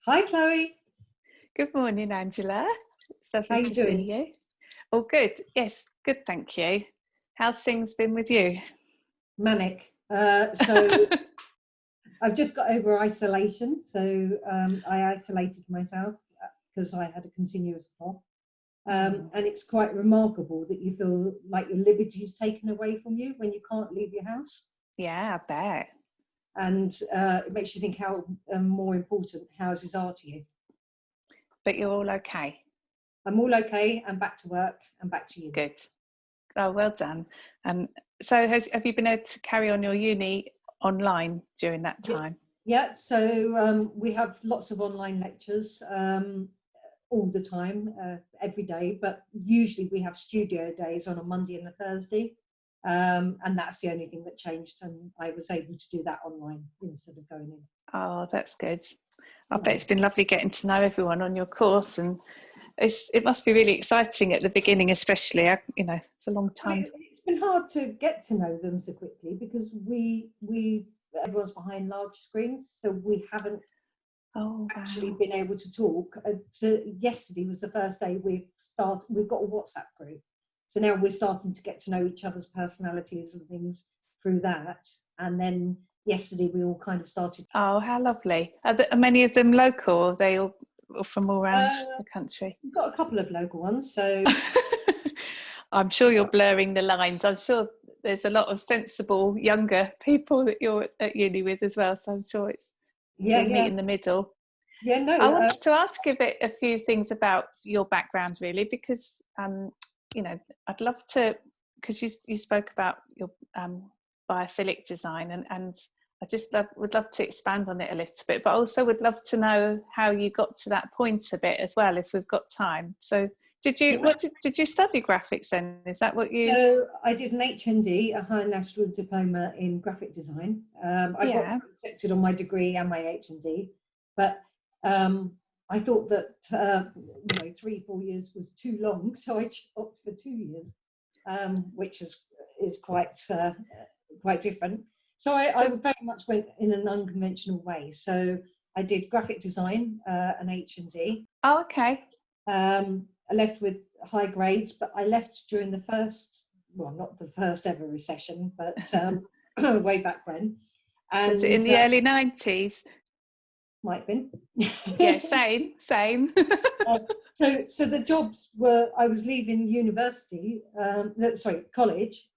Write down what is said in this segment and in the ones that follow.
Hi, Chloe. Good morning, Angela. It's How lovely you to doing? see you. All good. Yes, good, thank you. How's things been with you? Manic. So I've just got over isolation. So I isolated myself because I had a continuous cough. And it's quite remarkable that you feel like your liberty is taken away from you when you can't leave your house. Yeah, I bet. And it makes you think how more important houses are to you. But you're all okay. I'm all okay. I'm back to work. I'm back to you. Good. Oh, well done. So have you been able to carry on your uni online during that time? Yeah, so we have lots of online lectures all the time, every day, but usually we have studio days on a Monday and a Thursday. And that's the only thing that changed, and I was able to do that online instead of going in. Oh, that's good. I bet it's been lovely getting to know everyone on your course, and it must be really exciting at the beginning, especially. It's a long time. It's been hard to get to know them so quickly because everyone's behind large screens, so we haven't actually been able to talk. So yesterday was the first day we've got a WhatsApp group, so now we're starting to get to know each other's personalities and things through that. And then yesterday we all kind of started. Oh, how lovely. Are many of them local, or are they all from all around the country? We've got a couple of local ones, so I'm sure you're blurring the lines. I'm sure there's a lot of sensible younger people that you're at uni with as well, so I'm sure you'll meet in the middle. Yeah, no. I wanted to ask a few things about your background, really, because I'd love to, because you spoke about your biophilic design, and I just would love to expand on it a little bit, but also would love to know how you got to that point a bit as well, if we've got time. So did you study graphics then? Is that what you... So I did an HND, a Higher National Diploma in Graphic Design. I got accepted on my degree and my HND, but I thought that 3-4 years was too long, so I opted for 2 years, which is quite different. So I very much went in an unconventional way. So I did graphic design, an HND. Oh, okay. I left with high grades, but I left during the not the first ever recession, but way back when. And was it in the early 90s? Might have been. Yeah, same. So the jobs were, I was leaving university, college,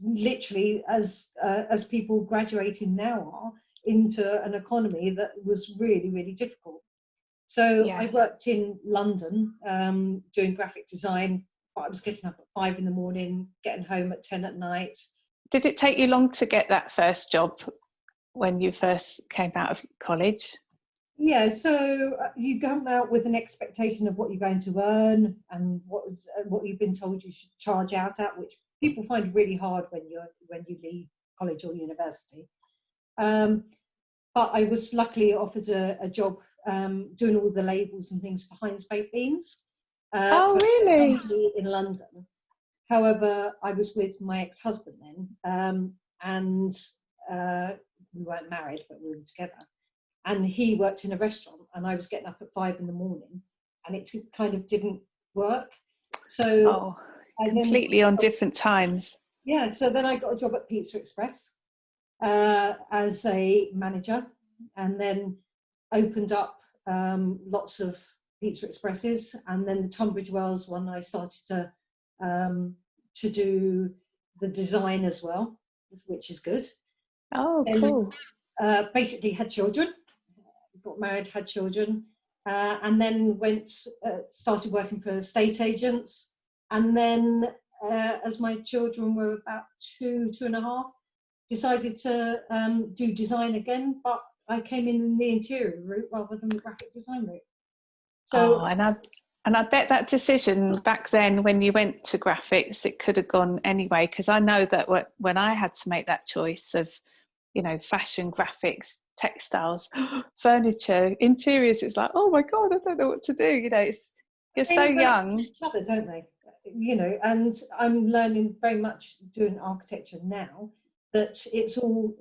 literally as people graduating now are, into an economy that was really, really difficult. So I worked in London doing graphic design, but I was getting up at 5 a.m, getting home at 10 p.m. Did it take you long to get that first job when you first came out of college? Yeah, so you come out with an expectation of what you're going to earn and what you've been told you should charge out at, which people find really hard when you leave college or university. But I was luckily offered a job doing all the labels and things for Heinz baked beans. Really? In London. However, I was with my ex-husband then, and we weren't married, but we were together. And he worked in a restaurant, and I was getting up at 5 a.m, and it kind of didn't work. So completely on different times. Yeah, so then I got a job at Pizza Express as a manager, and then opened up lots of Pizza Expresses, and then the Tunbridge Wells one I started to do the design as well, which is good. Oh, cool. Basically had children, got married, had children, and then started working for estate agents, and then as my children were about 2.5, decided to do design again, but I came in the interior route rather than the graphic design route. So, and I bet that decision back then when you went to graphics, it could have gone anyway, because I know that when I had to make that choice of, fashion, graphics, textiles, furniture, interiors, it's like, oh my God, I don't know what to do. You're so young. Each other, don't they? And I'm learning very much doing architecture now, that it's all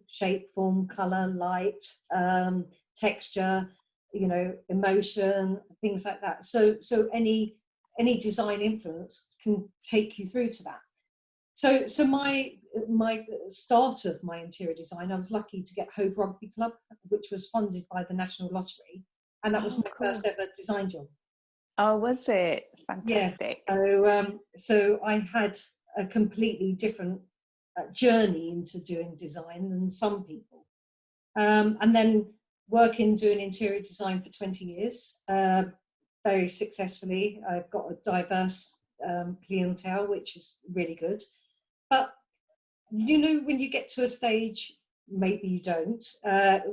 shape, form, colour, light, texture. you know, emotion, things like that. So any design influence can take you through to that. So my start of my interior design, I was lucky to get Hove Rugby Club, which was funded by the National Lottery, and that was my first ever design job. Oh, was it? Fantastic. Yeah. So I had a completely different journey into doing design than some people, and then doing interior design for 20 years, very successfully. I've got a diverse clientele, which is really good. But you know, when you get to a stage, maybe you don't,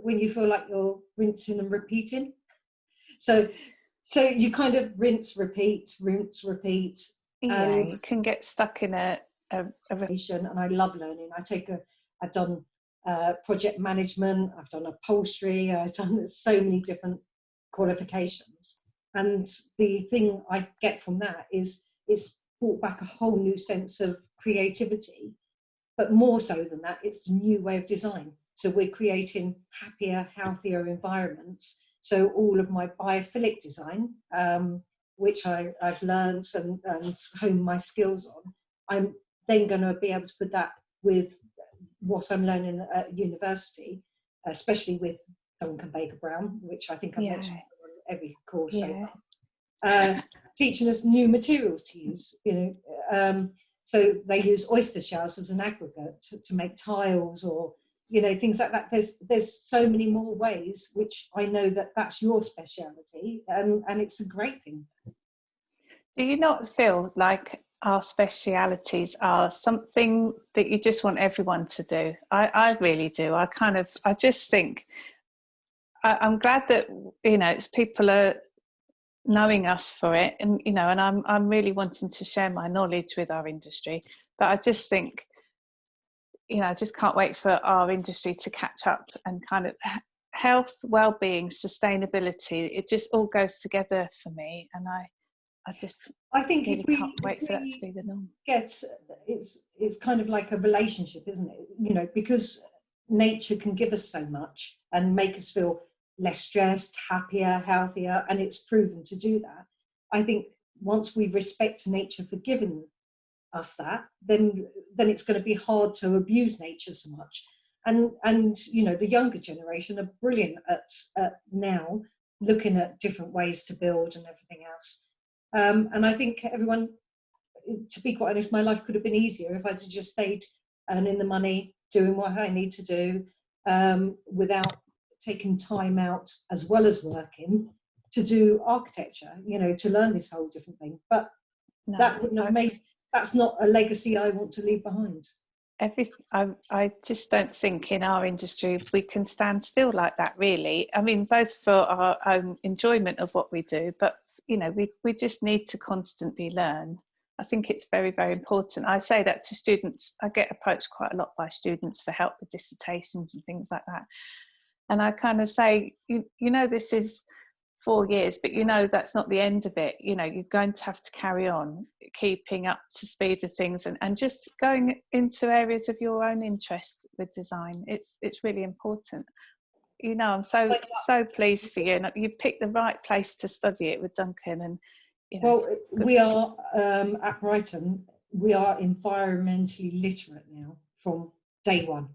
when you feel like you're rinsing and repeating. So you kind of rinse, repeat. Yeah, you can get stuck in a and I love learning. I've done project management, I've done upholstery, I've done so many different qualifications. And the thing I get from that is it's brought back a whole new sense of creativity. But more so than that, it's a new way of design. So we're creating happier, healthier environments. So all of my biophilic design, which I've learned and honed my skills on, I'm then going to be able to put that with what I'm learning at university, especially with Duncan Baker Brown, which I think I mentioned on every course so far, teaching us new materials to use, you know. So they use oyster shells as an aggregate to make tiles, or, you know, things like that. There's so many more ways, which I know that's your speciality, and it's a great thing. Do you not feel like our specialities are something that you just want everyone to do? I really do. I just think I'm glad that, you know, it's people are knowing us for it, and you know, and I'm really wanting to share my knowledge with our industry. But I just think, you know, I just can't wait for our industry to catch up, and kind of health, well-being, sustainability, it just all goes together for me. And I think really can't wait for that to be the norm. It's kind of like a relationship, isn't it? You know, because nature can give us so much and make us feel less stressed, happier, healthier, and it's proven to do that. I think once we respect nature for giving us that, then it's going to be hard to abuse nature so much. And you know, the younger generation are brilliant at now looking at different ways to build and everything else. And I think everyone, to be quite honest, my life could have been easier if I'd just stayed earning the money, doing what I need to do, without taking time out as well as working to do architecture, you know, to learn this whole different thing. But no, that wouldn't have made, that's not a legacy I want to leave behind. I just don't think in our industry we can stand still like that, really. I mean, both for our own enjoyment of what we do, but you know, we just need to constantly learn. I think it's very, very important. I say that to students. I get approached quite a lot by students for help with dissertations and things like that. And I kind of say, you know, this is 4 years, but you know, that's not the end of it. You know, you're going to have to carry on keeping up to speed with things, and just going into areas of your own interest with design. It's really important. You know, I'm so pleased for you, and you picked the right place to study it with Duncan. And you know, well, we are at Brighton, we are environmentally literate now from day one.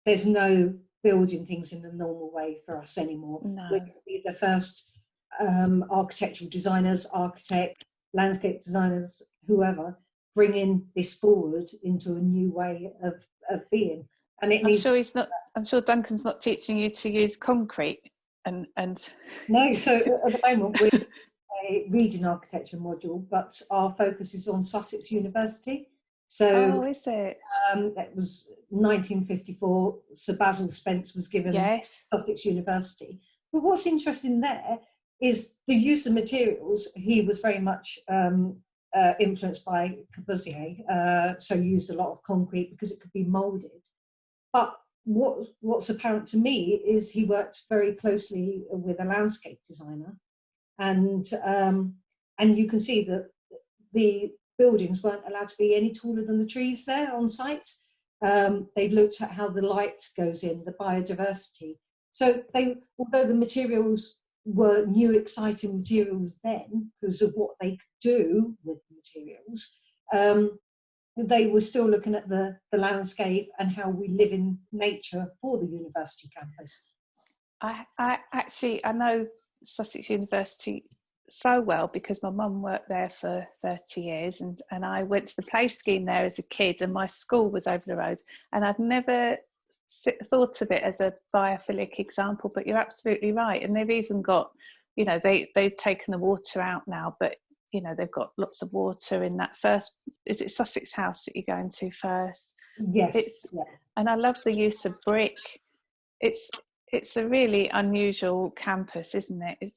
There's no building things in the normal way for us anymore. No. We're going to be the first architectural designers, architects, landscape designers, whoever, bringing this forward into a new way of being. And it needs. I'm sure Duncan's not teaching you to use concrete and. No. So at the moment we're a reading architecture module, but our focus is on Sussex University. So, is it? That was 1954. Sir Basil Spence was given Sussex University. But what's interesting there is the use of materials. He was very much influenced by Corbusier, so used a lot of concrete because it could be moulded. But what's apparent to me is he worked very closely with a landscape designer, and you can see that the buildings weren't allowed to be any taller than the trees there on site. They've looked at how the light goes in, the biodiversity. So although the materials were new exciting materials then because of what they could do with materials, they were still looking at the landscape and how we live in nature for the university campus. I know Sussex University so well because my mum worked there for 30 years and I went to the play scheme there as a kid, and my school was over the road, and I'd never thought of it as a biophilic example, but you're absolutely right. And they've even got, you know, they've taken the water out now, but you know, they've got lots of water in that first, is it Sussex House that you're going to first? Yes. And I love the use of brick. It's a really unusual campus, isn't it?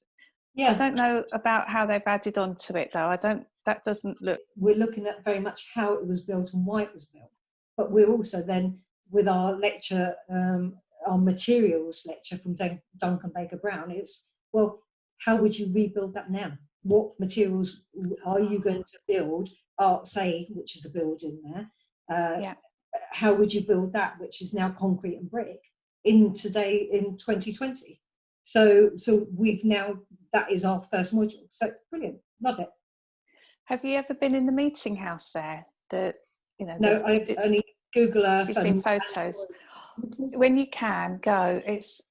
I don't know about how they've added on to it though. That doesn't look. We're looking at very much how it was built and why it was built. But we're also then, with our lecture, our materials lecture from Duncan Baker Brown, it's, well, how would you rebuild that now? What materials are you going to build? Say, which is a building there. How would you build that, which is now concrete and brick, in 2020? So we've now, that is our first module. So brilliant, love it. Have you ever been in the meeting house there? No, I've only Google Earth. You've seen photos. When you can go, it's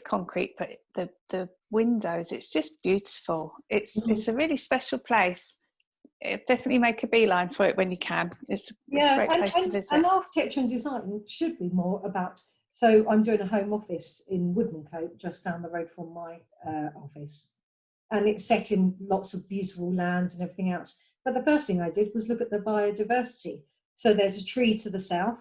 concrete, but the windows, it's just beautiful. It's a really special place. Definitely make a beeline for it when you can. It's a great place to visit. And architecture and design should be more about. So I'm doing a home office in Woodmancote, just down the road from my office, and it's set in lots of beautiful land and everything else. But the first thing I did was look at the biodiversity. So there's a tree to the south.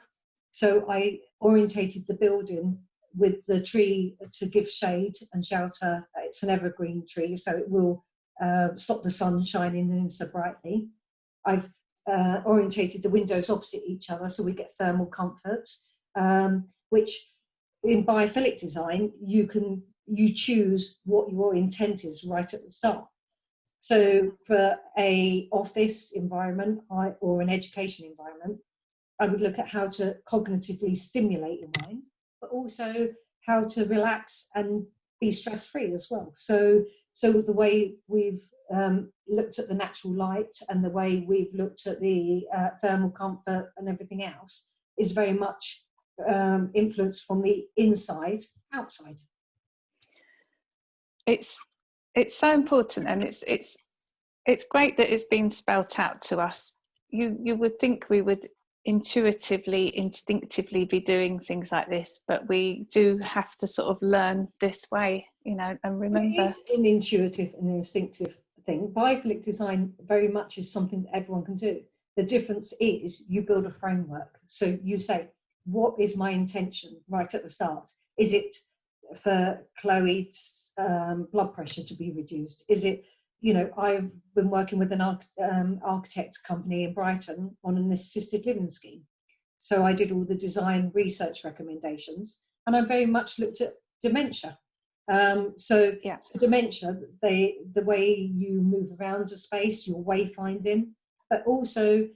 So I orientated the building with the tree to give shade and shelter. It's an evergreen tree, so it will stop the sun shining in so brightly. I've orientated the windows opposite each other so we get thermal comfort, which in biophilic design, you choose what your intent is right at the start. So for a office environment or an education environment, I would look at how to cognitively stimulate your mind, but also how to relax and be stress-free as well. So the way we've looked at the natural light and the way we've looked at the thermal comfort and everything else is very much influenced from the inside outside. It's so important, and it's great that it's been spelt out to us. You would think we would intuitively, instinctively be doing things like this, but we do have to sort of learn this way, you know, and remember. It is an intuitive and instinctive thing. Biophilic design very much is something that everyone can do. The difference is you build a framework. So you say, what is my intention right at the start? Is it for Chloe's blood pressure to be reduced? Is it, you know, I've been working with an architect company in Brighton on an assisted living scheme. So I did all the design research recommendations, and I very much looked at dementia. So dementia, the way you move around a space, your wayfinding, but also,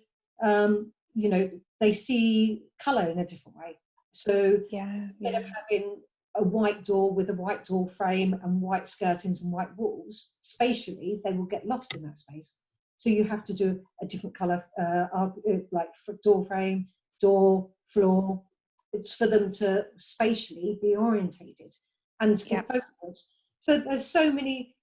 you know, they see colour in a different way. So instead of having a white door with a white door frame and white skirtings and white walls, spatially they will get lost in that space. So you have to do a different colour, like door frame, door, floor. It's for them to spatially be orientated and to be focused. So there's so many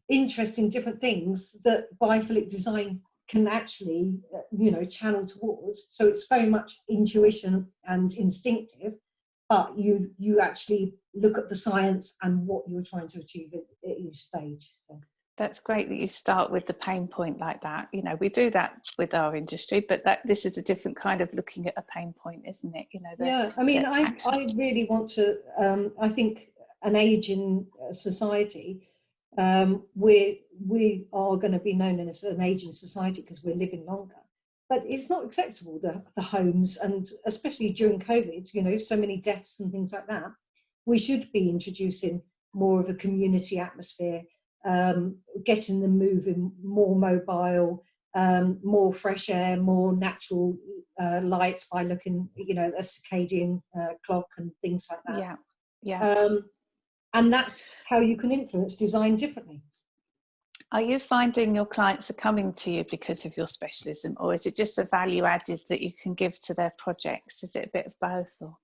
interesting different things that biophilic design can actually, you know, channel towards. So it's very much intuition and instinctive, but you actually look at the science and what you're trying to achieve at each stage. So that's great that you start with the pain point like that. You know, we do that with our industry, but this is a different kind of looking at a pain point, isn't it? You know, I mean, I really want to. I think an ageing society. We are going to be known as an ageing society because we're living longer. But it's not acceptable, the homes, and especially during COVID, you know, so many deaths and things like that. We should be introducing more of a community atmosphere, getting them moving, more mobile, more fresh air, more natural light by looking, you know, a circadian clock and things like that. And that's how you can influence design differently. Are you finding your clients are coming to you because of your specialism, or is it just a value added that you can give to their projects? Is it a bit of both? Or?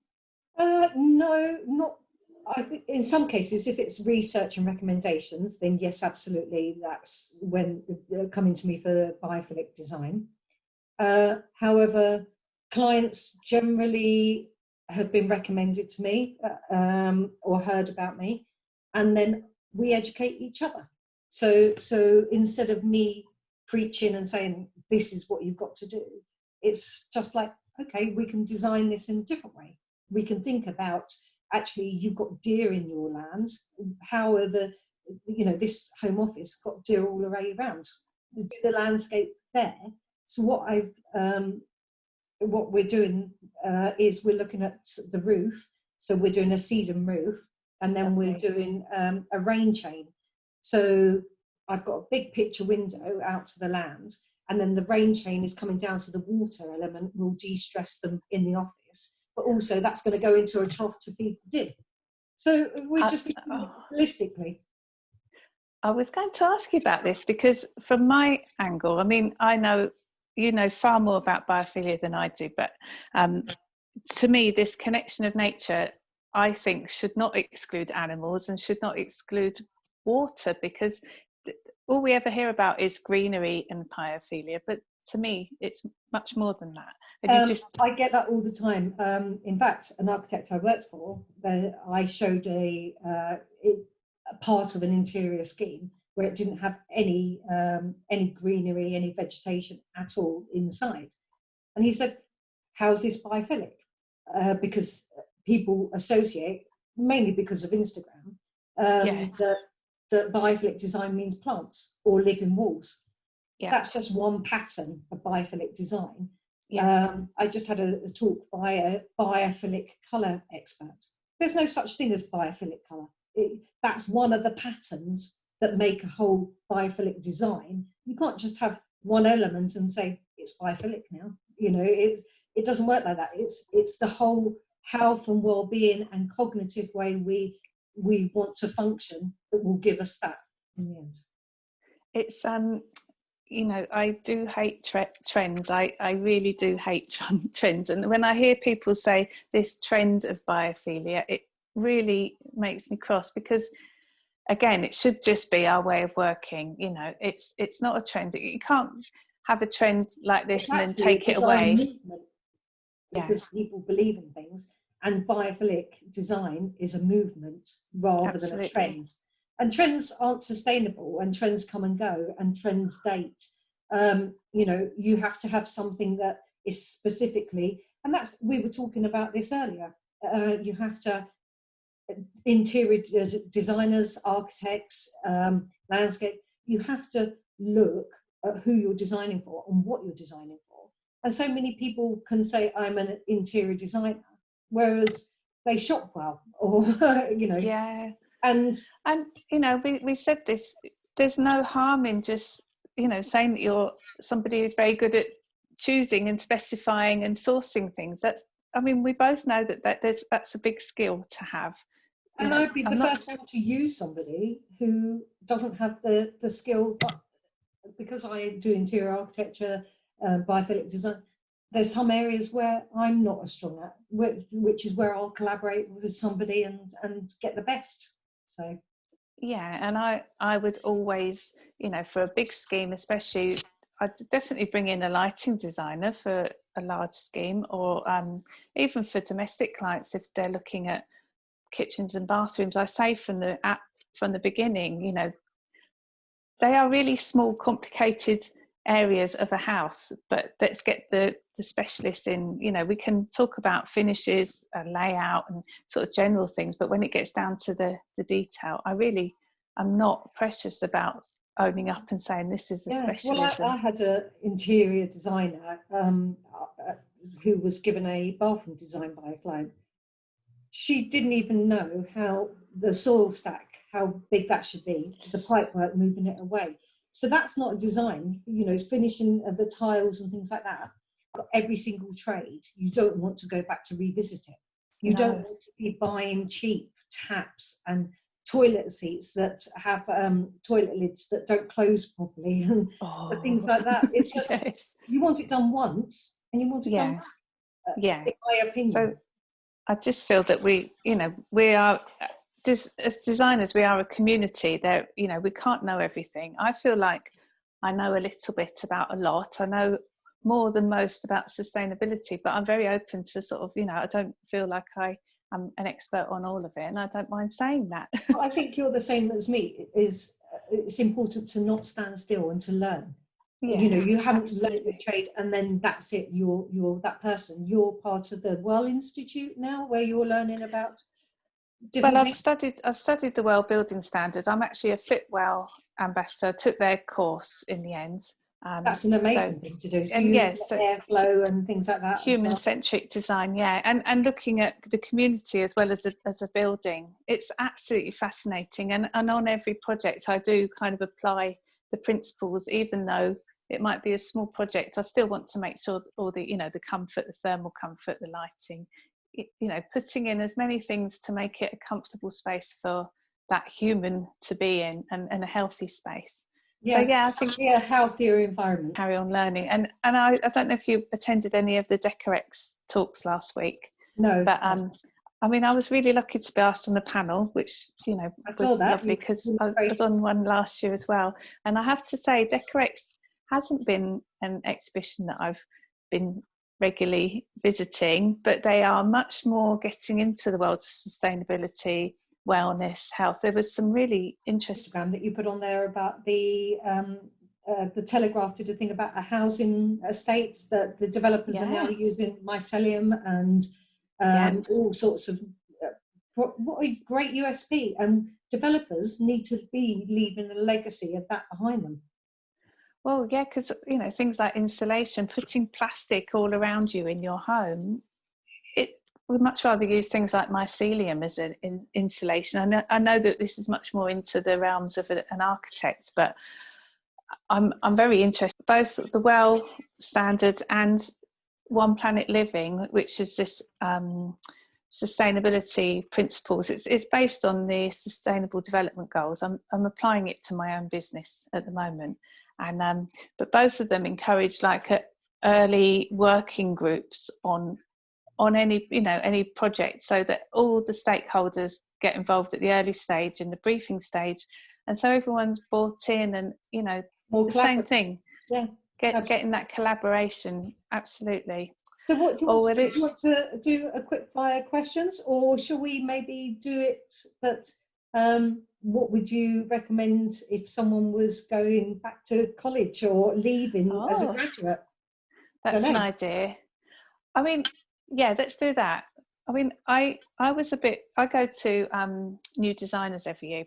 No, not. I think in some cases, if it's research and recommendations, then yes, absolutely, that's when coming to me for biophilic design. However, clients generally have been recommended to me or heard about me, and then we educate each other. So instead of me preaching and saying this is what you've got to do, it's just like, okay, we can design this in a different way. We can think about, actually, you've got deer in your land. How are this home office got deer all the way around? The landscape there. So what we're doing is we're looking at the roof. So we're doing a sedum roof, and then we're doing a rain chain. So I've got a big picture window out to the land, and then the rain chain is coming down, so the water element will de-stress them in the office. But also that's going to go into a trough to feed the deer. So we're just holistically. I was going to ask you about this because from my angle, I mean, I know you know far more about biophilia than I do, but to me, this connection of nature, I think, should not exclude animals and should not exclude water, because all we ever hear about is greenery and biophilia, but to me, it's much more than that. And I get that all the time. In fact, an architect I worked for, I showed a part of an interior scheme where it didn't have any greenery, any vegetation at all inside. And he said, how's this biophilic? Because people associate, mainly because of Instagram, that biophilic design means plants or living walls. Yeah. That's just one pattern of biophilic design. Yeah. I just had a talk by a biophilic colour expert. There's no such thing as biophilic colour. That's one of the patterns that make a whole biophilic design. You can't just have one element and say it's biophilic now. You know, it doesn't work like that. It's the whole health and well-being and cognitive way we want to function that will give us that in the end. It's you know, I do hate trends. I really do hate trends. And when I hear people say this trend of biophilia, it really makes me cross, because again, it should just be our way of working. You know, it's not a trend. You can't have a trend like this and then take it away. Because people believe in things, and biophilic design is a movement rather than a trend. And trends aren't sustainable, and trends come and go, and trends date. You know, you have to have something that is specifically, and that's, we were talking about this earlier. You have to, interior designers, architects, landscape, you have to look at who you're designing for and what you're designing for. And so many people can say, I'm an interior designer, whereas they shop well, or, you know. Yeah. And you know, we said this, there's no harm in just, you know, saying that you're somebody who's very good at choosing and specifying and sourcing things. That's, I mean, we both know that's a big skill to have. And I'd be the first one to use somebody who doesn't have the skill, but because I do interior architecture, biophilic design, there's some areas where I'm not as strong at, which is where I'll collaborate with somebody and get the best. So yeah, and I would always, you know, for a big scheme especially, I'd definitely bring in a lighting designer for a large scheme, or even for domestic clients if they're looking at kitchens and bathrooms. I say from the beginning, you know, they are really small, complicated areas of a house, but let's get the specialists in. You know, we can talk about finishes and layout and sort of general things, but when it gets down to the detail, I'm not precious about owning up and saying this is a specialism. Well, I had an interior designer who was given a bathroom design by a client. She didn't even know how the soil stack, how big that should be, the pipework, moving it away. So that's not a design, you know, finishing the tiles and things like that. Every single trade, you don't want to go back to revisit it. You don't want to be buying cheap taps and toilet seats that have toilet lids that don't close properly and things like that. It's just yes. you want it done once and you want it done yeah. in my opinion. So I just feel that we are as designers, we are a community. There, we can't know everything. I feel like I know a little bit about a lot. I know more than most about sustainability, but I'm very open to sort of, I don't feel like I'm an expert on all of it, and I don't mind saying that. Well, I think you're the same as me. It's important to not stand still and to learn. Yeah, you haven't absolutely. learned your trade and then that's it. You're that person. You're part of the Well Institute now, where you're learning about different Well, things. I've studied the Well Building Standards. I'm actually a FitWell ambassador. I took their course in the end. That's an amazing thing to do. So and you yes, yes, airflow and things like that as well. Human-centric design, yeah, and looking at the community as well as a building. It's absolutely fascinating, and on every project I do kind of apply the principles, even though it might be a small project. I still want to make sure that all the the comfort, the thermal comfort, the lighting, putting in as many things to make it a comfortable space for that human to be in, and a healthy space. Yeah, so yeah, I think a healthier environment. Carry on learning. And I don't know if you attended any of the Decorex talks last week. No. But I mean, I was really lucky to be asked on the panel, which was lovely, because I was on one last year as well. And I have to say, Decorex hasn't been an exhibition that I've been regularly visiting, but they are much more getting into the world of sustainability, wellness, health. There was some really interesting Instagram that you put on there about the Telegraph did a thing about a housing estates that the developers are now using mycelium and all sorts of what a great USP, and developers need to be leaving a legacy of that behind them. Well, yeah, because things like insulation, putting plastic all around you in your home, we'd much rather use things like mycelium as an insulation. I know that this is much more into the realms of an architect, but I'm very interested. Both the Well Standard and One Planet Living, which is this sustainability principles. It's based on the Sustainable Development Goals. I'm applying it to my own business at the moment, and but both of them encourage like early working groups on any project, so that all the stakeholders get involved at the early stage and the briefing stage, and so everyone's bought in, and the same thing. Yeah, getting that collaboration. Absolutely. So what do you want to do a quick fire questions, or shall we maybe do it that what would you recommend if someone was going back to college or leaving as a graduate? That's an idea. I mean, yeah, let's do that. I mean, I go to New Designers every year.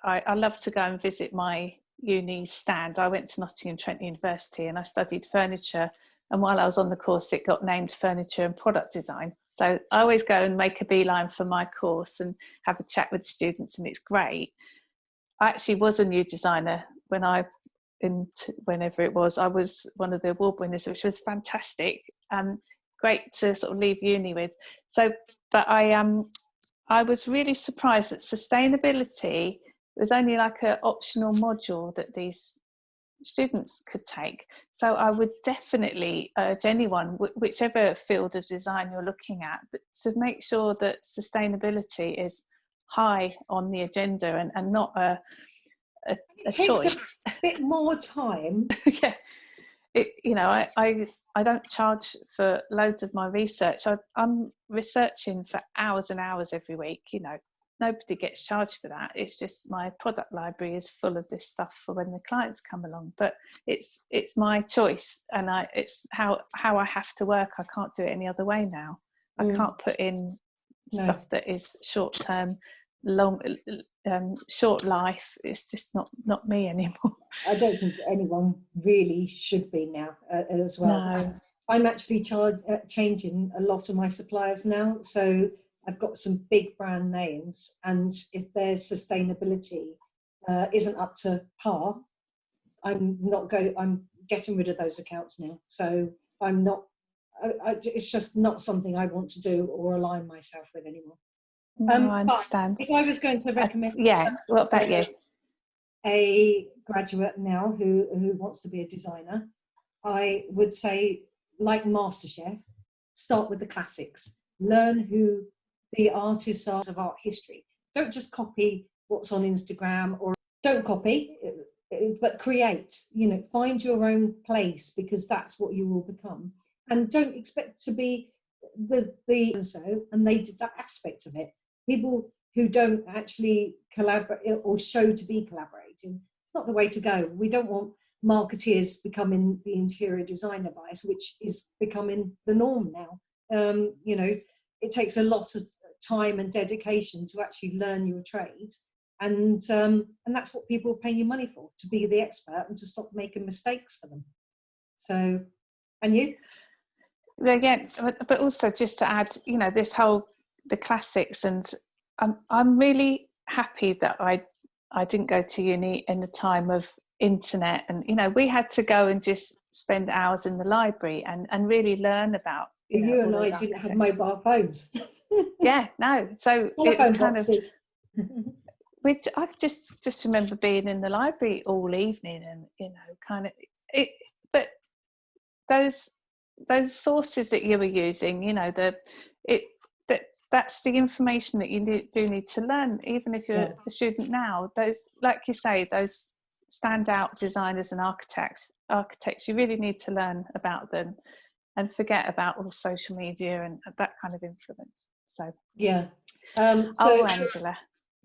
I love to go and visit my uni stand. I went to Nottingham Trent University and I studied furniture, and while I was on the course it got named Furniture and Product Design. So I always go and make a beeline for my course and have a chat with students, and it's great. I actually was a new designer whenever it was. I was one of the award winners, which was fantastic. Great to sort of leave uni with. So, but I was really surprised that sustainability was only like an optional module that these students could take. So I would definitely urge anyone, whichever field of design you're looking at, but to make sure that sustainability is high on the agenda and not a choice. It takes a bit more time. Yeah. I don't charge for loads of my research. I'm researching for hours and hours every week. Nobody gets charged for that. It's just my product library is full of this stuff for when the clients come along. But it's my choice, and it's how I have to work. I can't do it any other way now. I can't put in stuff that is short term, short life. It's just not me anymore. I don't think anyone really should be now as well. No. I'm actually changing a lot of my suppliers now, so I've got some big brand names, and if their sustainability isn't up to par, I'm getting rid of those accounts now. So I'm not. It's just not something I want to do or align myself with anymore. No, I understand. If I was going to recommend, what about you? A graduate now who wants to be a designer, I would say, like MasterChef, start with the classics. Learn who the artists are of art history. Don't just copy what's on Instagram, or don't copy, but create. Find your own place, because that's what you will become. And don't expect to be the and they did that aspect of it. People who don't actually collaborate or show to be collaborating, it's not the way to go. We don't want marketeers becoming the interior designer bias, which is becoming the norm now. It takes a lot of time and dedication to actually learn your trade, and that's what people pay you money for, to be the expert and to stop making mistakes for them. So, and you? Yes, but also just to add, this whole the classics, and I'm really happy that I didn't go to uni in the time of internet, and we had to go and just spend hours in the library and really learn about you and all I those didn't have architects. mobile phones. So it was kind of which I just remember being in the library all evening, and kind of it. But those sources that you were using, that's the information that you do need to learn, even if you're a student now. Those, like you say, those standout designers and architects, you really need to learn about them and forget about all social media and that kind of influence. So Angela.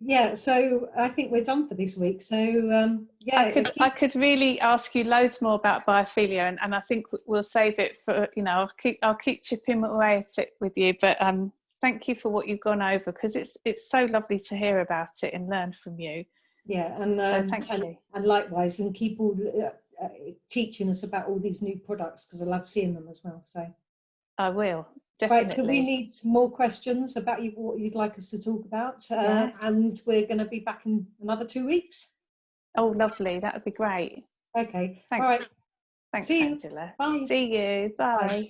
Yeah, so I think we're done for this week. So I could really ask you loads more about biophilia, and I think we'll save it for I'll keep chipping away at it with you. But thank you for what you've gone over, because it's so lovely to hear about it and learn from you. Yeah, and so thank you. And likewise, and keep all teaching us about all these new products, because I love seeing them as well. So I will. Definitely. Right, so we need more questions about what you'd like us to talk about, and we're going to be back in another 2 weeks. Oh, lovely. That would be great. Okay. Thanks. All right. Thanks, See Angela. You. Bye. See you. Bye. Bye.